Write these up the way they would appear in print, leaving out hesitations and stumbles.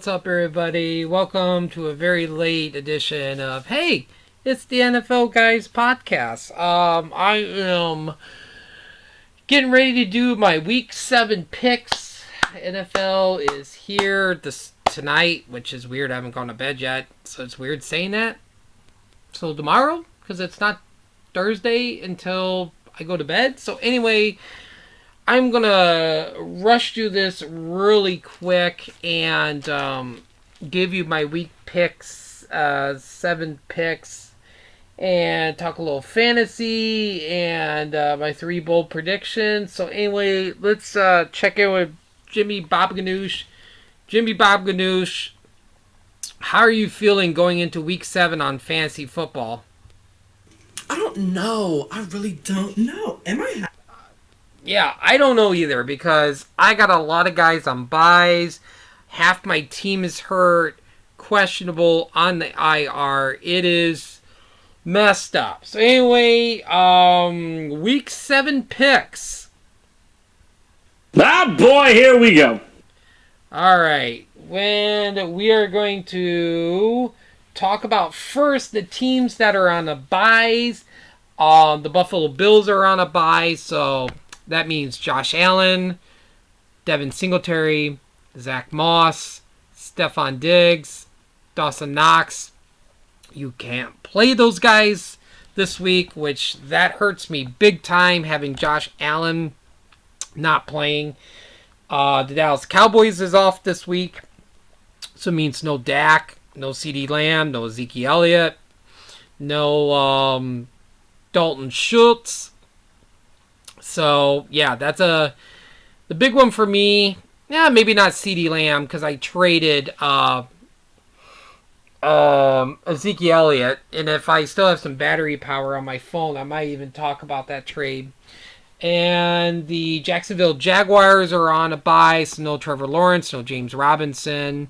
What's up, everybody? Welcome to a very late edition of Hey, it's the NFL Guys podcast. I am getting ready to do my Week 7 picks. NFL is here tonight, which is weird. I haven't gone to bed yet, so it's weird saying that. So tomorrow, because it's not Thursday until I go to bed. So anyway, I'm going to rush through this really quick and give you my week picks, 7 picks, and talk a little fantasy and my 3 bold predictions. So anyway, let's check in with Jimmy Bob Ganoush. Jimmy Bob Ganoush, how are you feeling going into week 7 on fantasy football? I don't know. I really don't know. Yeah, I don't know either because I got a lot of guys on buys. Half my team is hurt, questionable on the IR. It is messed up. So anyway, week 7 picks. Ah, boy, here we go. All right, when we are going to talk about first the teams that are on the buys. The Buffalo Bills are on a buy, so that means Josh Allen, Devin Singletary, Zach Moss, Stephon Diggs, Dawson Knox. You can't play those guys this week, which that hurts me big time having Josh Allen not playing. The Dallas Cowboys is off this week, so it means no Dak, no CeeDee Lamb, no Ezekiel Elliott, no Dalton Schultz. So, yeah, that's the big one for me. Yeah, maybe not CeeDee Lamb because I traded Ezekiel Elliott. And if I still have some battery power on my phone, I might even talk about that trade. And the Jacksonville Jaguars are on a bye. So no Trevor Lawrence, no James Robinson.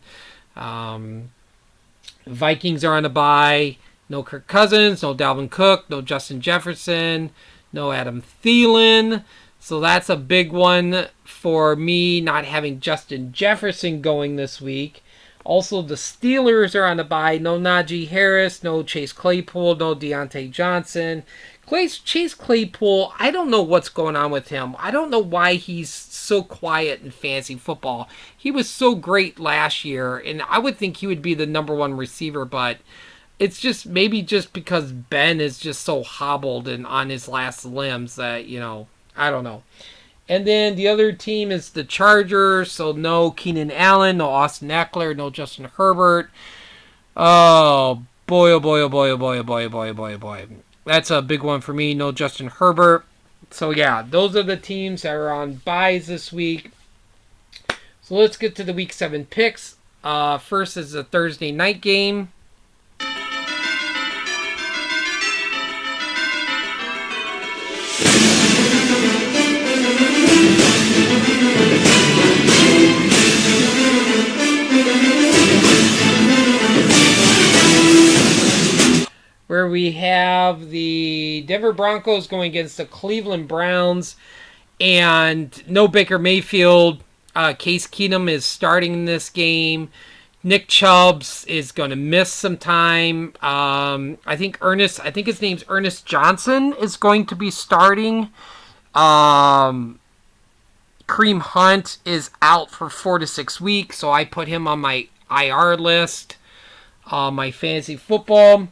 Vikings are on a bye. No Kirk Cousins, no Dalvin Cook, no Justin Jefferson, no Adam Thielen. So that's a big one for me, not having Justin Jefferson going this week. Also, the Steelers are on the bye. No Najee Harris, no Chase Claypool, no Deontay Johnson. Chase Claypool, I don't know what's going on with him. I don't know why he's so quiet in fantasy football. He was so great last year, and I would think he would be the number 1 receiver, but it's just maybe just because Ben is just so hobbled and on his last limbs that, I don't know. And then the other team is the Chargers. So no Keenan Allen, no Austin Eckler, no Justin Herbert. Oh, boy, oh, boy, oh, boy, oh, boy, oh, boy, oh, boy, oh, boy, oh, boy. That's a big one for me. No Justin Herbert. So, yeah, those are the teams that are on buys this week. So let's get to the Week 7 picks. First is the Thursday night game. Where we have the Denver Broncos going against the Cleveland Browns, and no Baker Mayfield. Case Keenum is starting in this game. Nick Chubbs is going to miss some time. I think his name's Ernest Johnson is going to be starting. Kareem Hunt is out for 4 to 6 weeks, so I put him on my IR list. My fantasy football.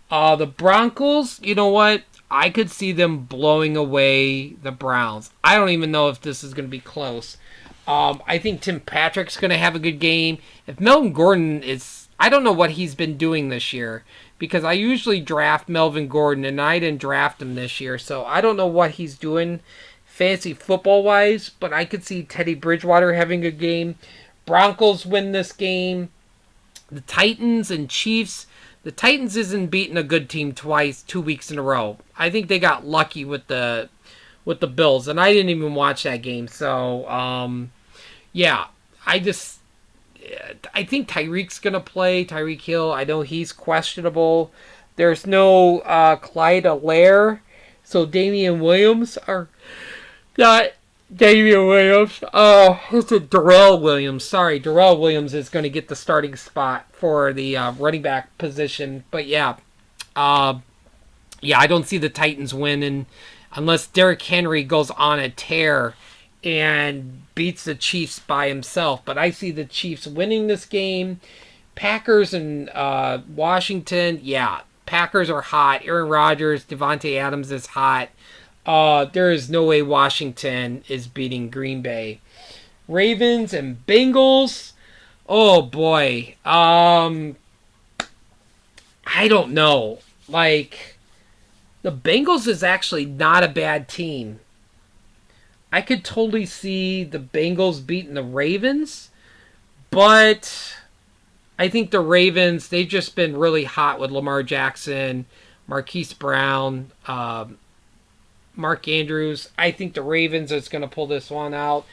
The Broncos, you know what? I could see them blowing away the Browns. I don't even know if this is going to be close. I think Tim Patrick's going to have a good game. If Melvin Gordon is... I don't know what he's been doing this year because I usually draft Melvin Gordon and I didn't draft him this year. So I don't know what he's doing fantasy football-wise, but I could see Teddy Bridgewater having a good game. Broncos win this game. The Titans and Chiefs... The Titans isn't beating a good team 2 weeks in a row. I think they got lucky with the Bills, and I didn't even watch that game. So, yeah, I think Tyreek's gonna play. Tyreek Hill. I know he's questionable. There's no Clyde Allaire, so Damian Williams are not Damian Williams. Oh, is it Darrell Williams? Sorry, Darrell Williams is going to get the starting spot for the running back position. But uh, yeah, I don't see the Titans winning unless Derrick Henry goes on a tear and beats the Chiefs by himself. But I see the Chiefs winning this game. Packers and Washington, yeah, Packers are hot. Aaron Rodgers, Devontae Adams is hot. There is no way Washington is beating Green Bay. Ravens and Bengals. Oh boy. I don't know. Like, the Bengals is actually not a bad team. I could totally see the Bengals beating the Ravens, but I think the Ravens, they've just been really hot with Lamar Jackson, Marquise Brown, Mark Andrews. I think the Ravens is going to pull this one out.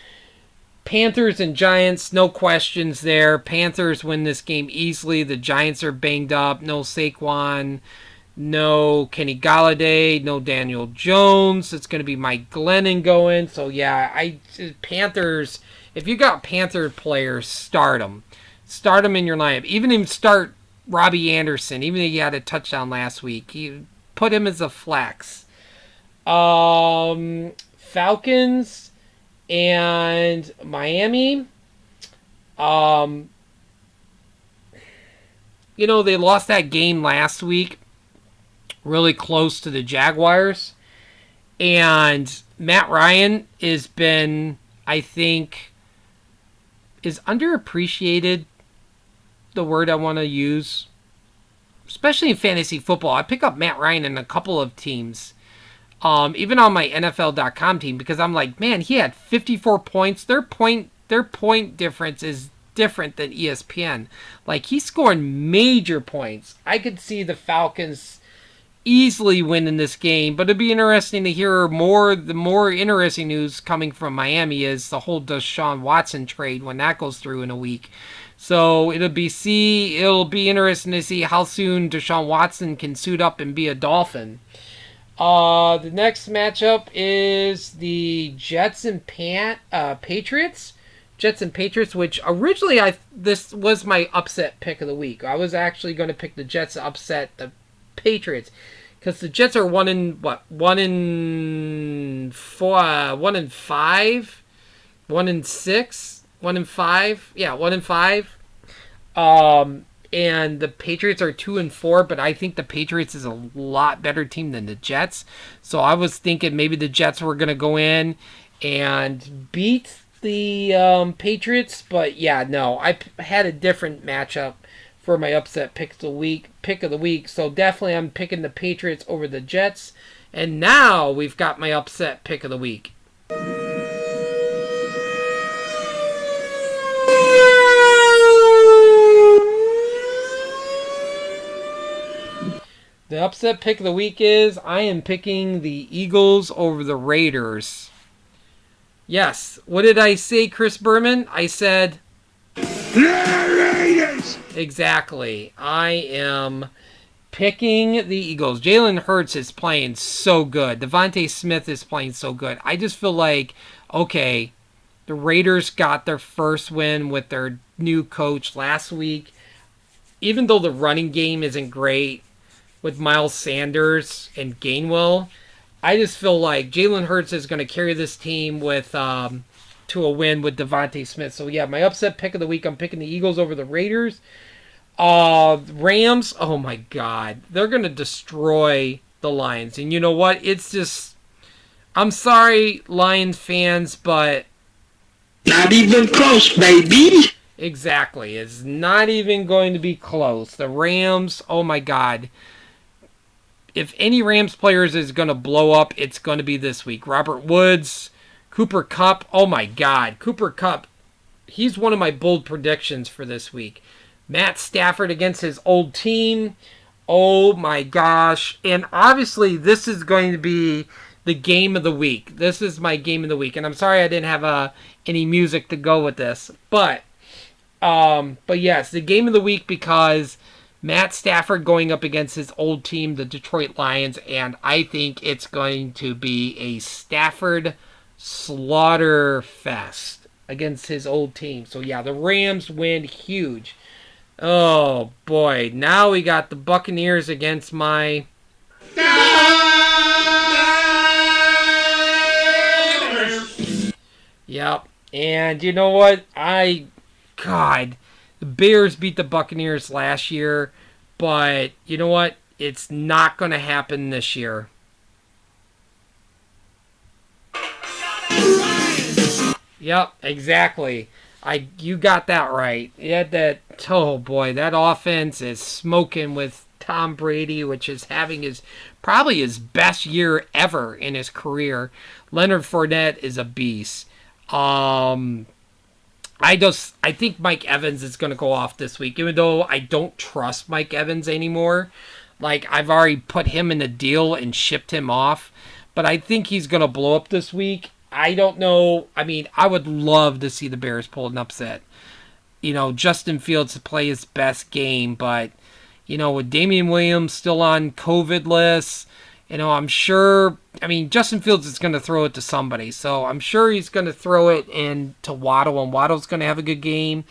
Panthers and Giants, no questions there. Panthers win this game easily. The Giants are banged up. No Saquon, no Kenny Galladay, no Daniel Jones. It's going to be Mike Glennon going. So yeah, Panthers. If you got Panther players, start them. Start them in your lineup. Even start Robbie Anderson. Even though he had a touchdown last week, you put him as a flex. Falcons and Miami. They lost that game last week, really close to the Jaguars. And Matt Ryan has been, I think, is underappreciated, the word I want to use, especially in fantasy football. I pick up Matt Ryan in a couple of teams. Even on my NFL.com team, because I'm like, man, he had 54 points. Their point difference is different than ESPN. Like, he's scoring major points. I could see the Falcons easily winning this game, but it'd be interesting to hear more. The more interesting news coming from Miami is the whole Deshaun Watson trade when that goes through in a week. So it'll be interesting to see how soon Deshaun Watson can suit up and be a Dolphin. The next matchup is the Jets and Patriots. Jets and Patriots, which originally this was my upset pick of the week. I was actually going to pick the Jets to upset the Patriots because the Jets are 1-5, 1-6, 1-5. Yeah, 1-5. And the Patriots are 2-4, but I think the Patriots is a lot better team than the Jets. So I was thinking maybe the Jets were going to go in and beat the Patriots, but yeah, no, I had a different matchup for my upset pick of the week. So definitely I'm picking the Patriots over the Jets. And now we've got my upset pick of the week. The upset pick of the week is I am picking the Eagles over the Raiders. Yes, what did I say, Chris Berman? I said Raiders. Exactly. I am picking the Eagles. Jalen Hurts is playing so good. Devontae Smith is playing so good. I just feel like, okay, the Raiders got their first win with their new coach last week. Even though the running game isn't great with Miles Sanders and Gainwell, I just feel like Jalen Hurts is going to carry this team with to a win with Devontae Smith. So yeah, my upset pick of the week, I'm picking the Eagles over the Raiders. Rams, oh my God, they're going to destroy the Lions. And you know what? It's just, I'm sorry, Lions fans, but not even close, baby. Exactly, it's not even going to be close. The Rams, oh my God. If any Rams players is going to blow up, it's going to be this week. Robert Woods, Cooper Kupp. Oh my God. Cooper Kupp, he's one of my bold predictions for this week. Matt Stafford against his old team. Oh my gosh. And obviously this is going to be the game of the week. This is my game of the week. And I'm sorry I didn't have any music to go with this. But yes, the game of the week because Matt Stafford going up against his old team, the Detroit Lions, and I think it's going to be a Stafford slaughter fest against his old team. So yeah, the Rams win huge. Oh boy, now we got the Buccaneers against my Yep. And you know what? God, the Bears beat the Buccaneers last year, but you know what? It's not going to happen this year. Yep, exactly. You got that right. Yeah, oh boy, that offense is smoking with Tom Brady, which is having probably his best year ever in his career. Leonard Fournette is a beast. I think Mike Evans is going to go off this week, even though I don't trust Mike Evans anymore. Like, I've already put him in a deal and shipped him off, but I think he's going to blow up this week. I don't know. I mean, I would love to see the Bears pull an upset. You know, Justin Fields to play his best game, but, you know, with Damian Williams still on COVID lists, you know, I'm sure, I mean, Justin Fields is going to throw it to somebody, so I'm sure he's going to throw it in to Waddle, and Waddle's going to have a good game.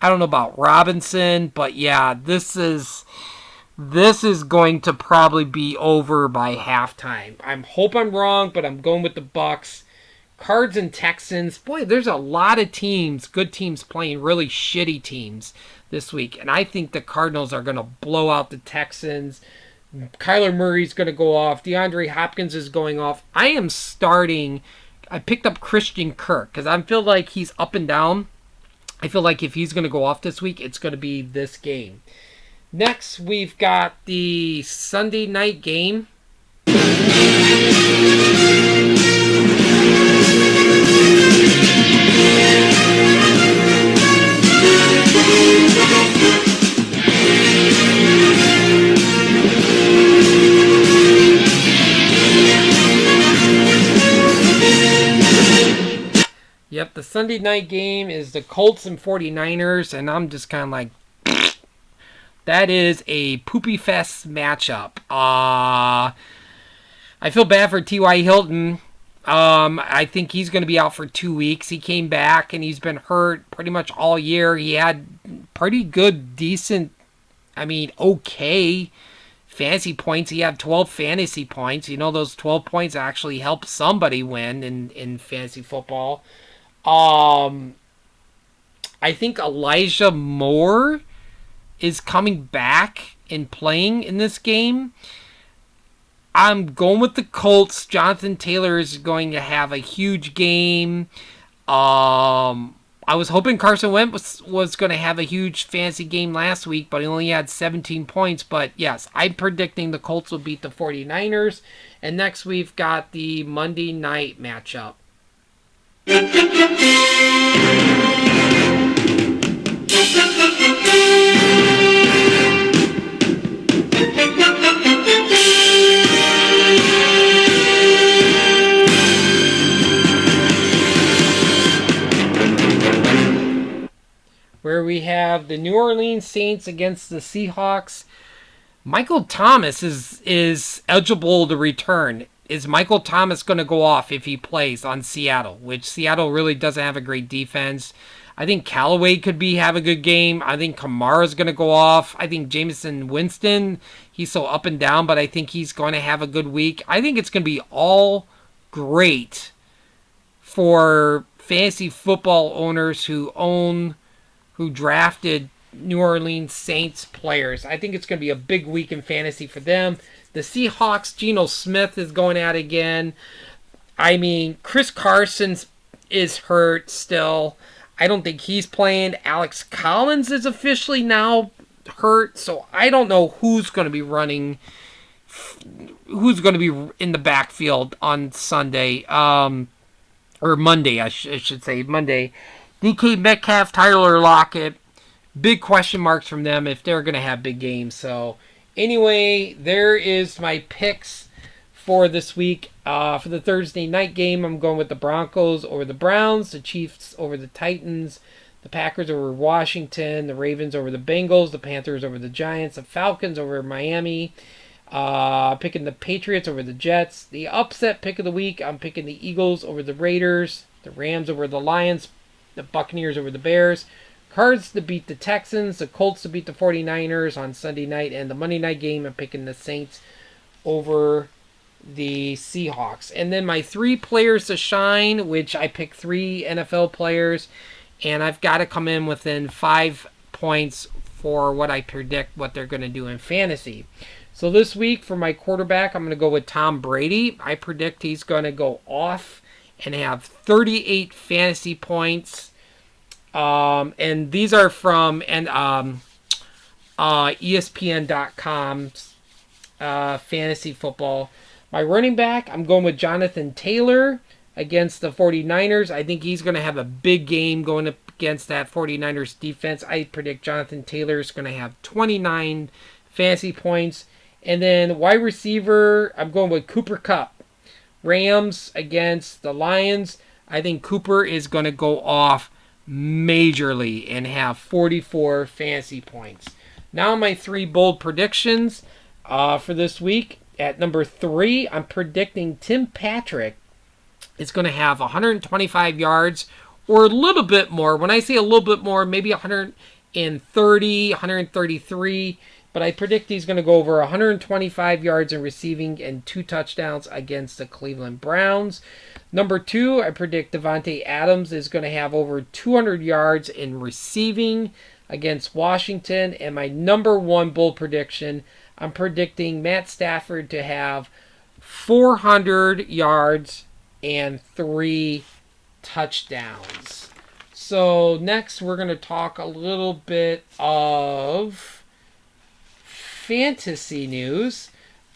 I don't know about Robinson, but yeah, this is going to probably be over by halftime. I hope I'm wrong, but I'm going with the Bucs. Cards and Texans. Boy, there's a lot of teams, good teams playing really shitty teams this week, and I think the Cardinals are going to blow out the Texans. Kyler Murray's going to go off. DeAndre Hopkins is going off. I picked up Christian Kirk because I feel like he's up and down. I feel like if he's going to go off this week, it's going to be this game. Next, we've got the Sunday night game. Yep, the Sunday night game is the Colts and 49ers, and I'm just kind of like, that is a poopy fest matchup. I feel bad for T.Y. Hilton. I think he's going to be out for 2 weeks. He came back, and he's been hurt pretty much all year. He had pretty good, decent, okay fantasy points. He had 12 fantasy points. You know, those 12 points actually helped somebody win in fantasy football. I think Elijah Moore is coming back and playing in this game. I'm going with the Colts. Jonathan Taylor is going to have a huge game. I was hoping Carson Wentz was going to have a huge fantasy game last week, but he only had 17 points. But yes, I'm predicting the Colts will beat the 49ers. And next we've got the Monday night matchup. Where we have the New Orleans Saints against the Seahawks. Michael Thomas is eligible to return. Is Michael Thomas going to go off if he plays on Seattle, which Seattle really doesn't have a great defense? I think Callaway could have a good game. I think Kamara's going to go off. I think Jameson Winston, he's so up and down, but I think he's going to have a good week. I think it's going to be all great for fantasy football owners who drafted New Orleans Saints players. I think it's going to be a big week in fantasy for them. The Seahawks, Geno Smith is going at it again. I mean, Chris Carson is hurt still. I don't think he's playing. Alex Collins is officially now hurt, so I don't know who's going to be in the backfield on Sunday, or Monday, I should say, Monday. DK Metcalf, Tyler Lockett, big question marks from them if they're going to have big games. So anyway, there is my picks for this week. For the Thursday night game, I'm going with the Broncos over the Browns, the Chiefs over the Titans, the Packers over Washington, the Ravens over the Bengals, the Panthers over the Giants, the Falcons over Miami, Picking the Patriots over the Jets. The upset pick of the week, I'm picking the Eagles over the Raiders, the Rams over the Lions, the Buccaneers over the Bears, Cards to beat the Texans, the Colts to beat the 49ers on Sunday night, and the Monday night game, I'm picking the Saints over the Seahawks. And then my 3 players to shine, which I picked 3 NFL players, and I've got to come in within 5 points for what I predict what they're going to do in fantasy. So this week for my quarterback, I'm going to go with Tom Brady. I predict he's going to go off and have 38 fantasy points. And these are from ESPN.com's fantasy football. My running back, I'm going with Jonathan Taylor against the 49ers. I think he's going to have a big game going up against that 49ers defense. I predict Jonathan Taylor is going to have 29 fantasy points. And then wide receiver, I'm going with Cooper Kupp. Rams against the Lions. I think Cooper is going to go off majorly and have 44 fantasy points. Now my 3 bold predictions for this week. At number 3, I'm predicting Tim Patrick is going to have 125 yards or a little bit more. When I say a little bit more, maybe 130, 133. But I predict he's going to go over 125 yards in receiving and 2 touchdowns against the Cleveland Browns. Number 2, I predict Davante Adams is going to have over 200 yards in receiving against Washington. And my number 1 bold prediction, I'm predicting Matt Stafford to have 400 yards and 3 touchdowns. So next we're going to talk a little bit of fantasy news.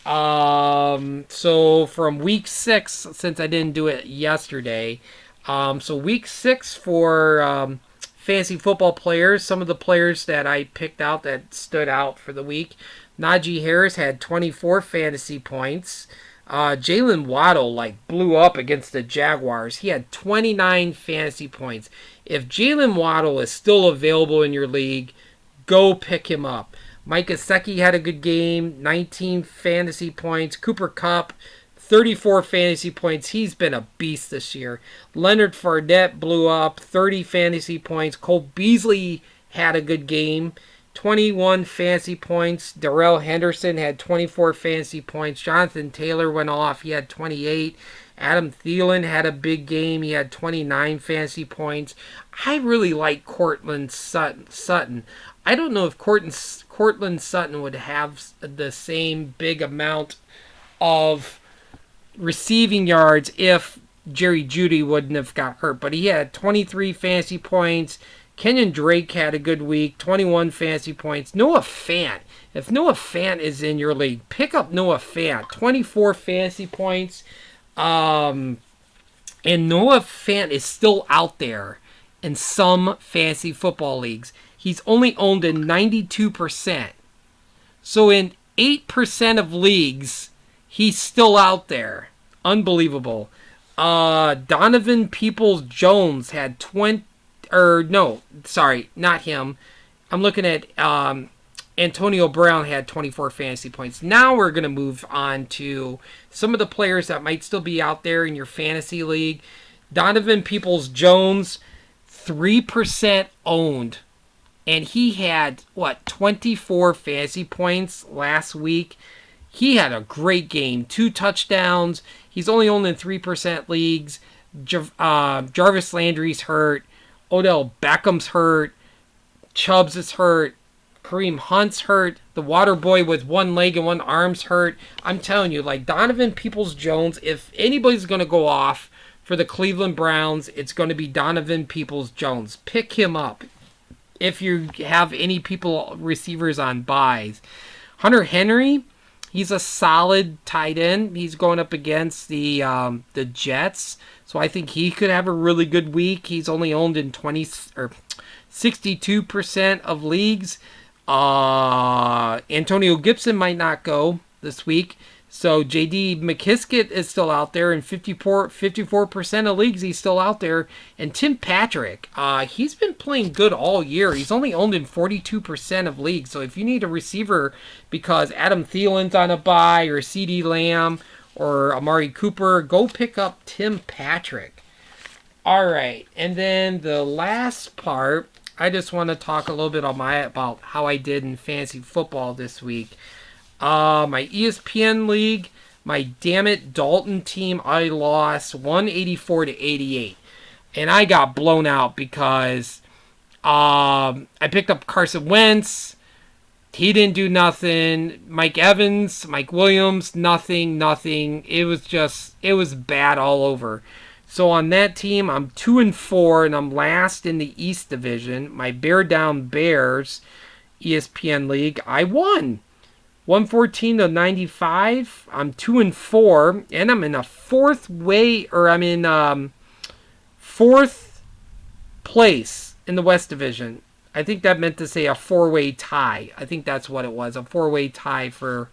So from week 6, since I didn't do it yesterday, so week 6 for fantasy football players, some of the players that I picked out that stood out for the week. Najee Harris had 24 fantasy points. Jalen Waddle blew up against the Jaguars. He had 29 fantasy points. If Jalen Waddle is still available in your league, go pick him up. Mike Gesicki had a good game, 19 fantasy points. Cooper Kupp, 34 fantasy points. He's been a beast this year. Leonard Fournette blew up, 30 fantasy points. Cole Beasley had a good game, 21 fantasy points. Darrell Henderson had 24 fantasy points. Jonathan Taylor went off. He had 28. Adam Thielen had a big game. He had 29 fantasy points. I really like Courtland Sutton. I don't know if Courtland Sutton would have the same big amount of receiving yards if Jerry Jeudy wouldn't have got hurt. But he had 23 fantasy points. Kenyon Drake had a good week, 21 fantasy points. Noah Fant. If Noah Fant is in your league, pick up Noah Fant. 24 fantasy points. And Noah Fant is still out there in some fantasy football leagues. He's only owned in 92%. So in 8% of leagues, he's still out there. Unbelievable. Donovan Peoples-Jones had 20... not him. I'm looking at Antonio Brown had 24 fantasy points. Now we're going to move on to some of the players that might still be out there in your fantasy league. Donovan Peoples-Jones, 3% owned. And he had, 24 fantasy points last week. He had a great game. 2 touchdowns. He's only owned in 3% leagues. Jarvis Landry's hurt. Odell Beckham's hurt. Chubbs is hurt. Kareem Hunt's hurt. The water boy with 1 leg and 1 arm's hurt. I'm telling you, Donovan Peoples-Jones, if anybody's going to go off for the Cleveland Browns, it's going to be Donovan Peoples-Jones. Pick him up if you have any receivers on buys. Hunter Henry, he's a solid tight end. He's going up against the Jets, so I think he could have a really good week. He's only owned in 62% of leagues. Antonio Gibson might not go this week. So J.D. McKissick is still out there, and 54% of leagues he's still out there. And Tim Patrick, he's been playing good all year. He's only owned in 42% of leagues. So if you need a receiver because Adam Thielen's on a bye, or CeeDee Lamb, or Amari Cooper, go pick up Tim Patrick. All right, and then the last part, I just want to talk a little bit about how I did in fantasy football this week. My ESPN league, my damn it Dalton team, I lost 184 to 88, and I got blown out because I picked up Carson Wentz. He didn't do nothing. Mike Evans, Mike Williams, nothing. It was bad all over. So on that team, I'm 2-4, and I'm last in the East Division. My Bear Down Bears ESPN league, I won 114 to 95. I'm 2-4, and I'm in a fourth place in the West Division. I think that meant to say a four-way tie. I think that's what it was, a four-way tie for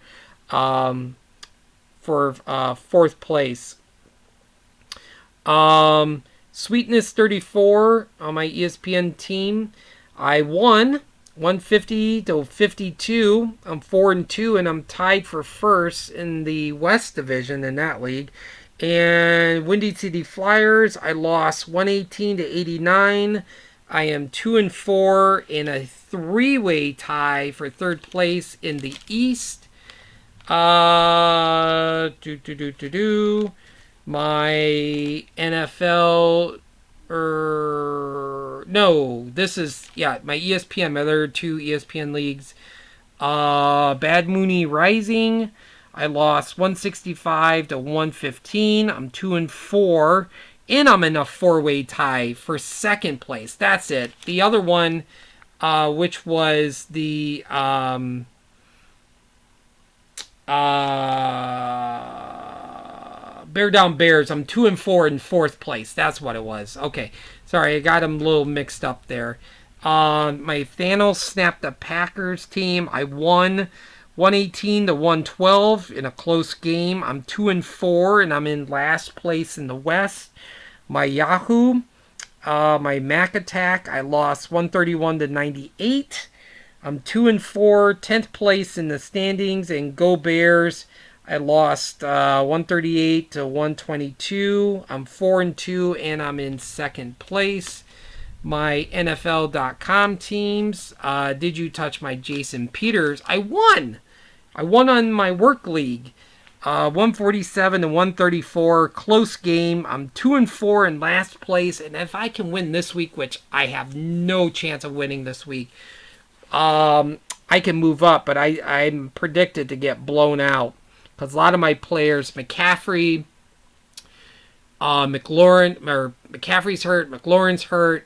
fourth place. Sweetness 34 on my ESPN team. I won 150 to 52. I'm 4-2, and I'm tied for first in the West Division in that league. And Windy City Flyers, I lost 118 to 89. I am 2-4 in a three-way tie for third place in the East. My NFL, my ESPN, my other two ESPN leagues. Bad Mooney Rising, I lost 165 to 115. I'm 2-4, and I'm in a four-way tie for second place. That's it. The other one, which was the Bear Down Bears, I'm 2-4 in fourth place. That's what it was. Okay, sorry, I got them a little mixed up there. My Thanos snapped the Packers team. I won 118 to 112 in a close game. I'm 2-4, and I'm in last place in the West. My Yahoo, my Mac Attack, I lost 131 to 98. I'm 2-4, 10th place in the standings. And Go Bears, I lost 138 to 122. I'm 4-2, and I'm in second place. My NFL.com teams, Did You Touch My Jason Peters? I won on my work league. 147 to 134, close game. I'm 2-4 in last place, and if I can win this week, which I have no chance of winning this week, I can move up, but I'm predicted to get blown out because a lot of my players, McCaffrey's hurt, McLaurin's hurt,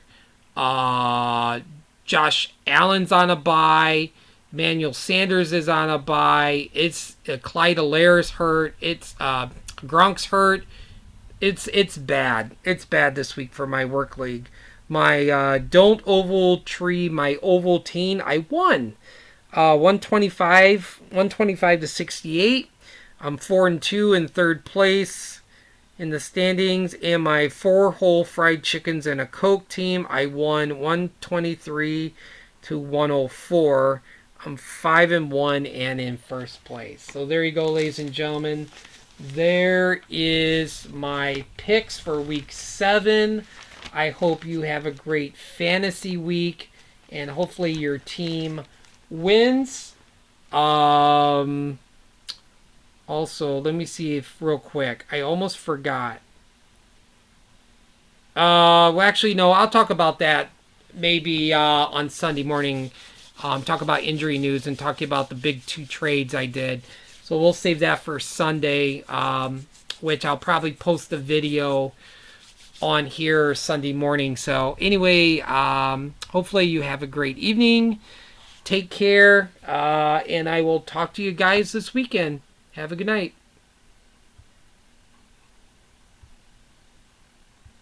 Josh Allen's on a bye. Emmanuel Sanders is on a bye. It's Clyde Allaire's hurt. It's Gronk's hurt. It's bad. It's bad this week for my work league. My Don't Oval Tree, my Oval Teen, I won 125 to 68. I'm 4-2 in third place in the standings. And my 4-hole fried chickens and a Coke team, I won 123 to 104. I'm 5-1 and in first place. So there you go, ladies and gentlemen. There is my picks for week 7. I hope you have a great fantasy week, and hopefully your team wins. Also, let me see if real quick. I almost forgot. Actually, no. I'll talk about that maybe on Sunday morning. Talk about injury news and talk about the big 2 trades I did. So we'll save that for Sunday, which I'll probably post the video on here Sunday morning. So anyway, hopefully you have a great evening. Take care, and I will talk to you guys this weekend. Have a good night.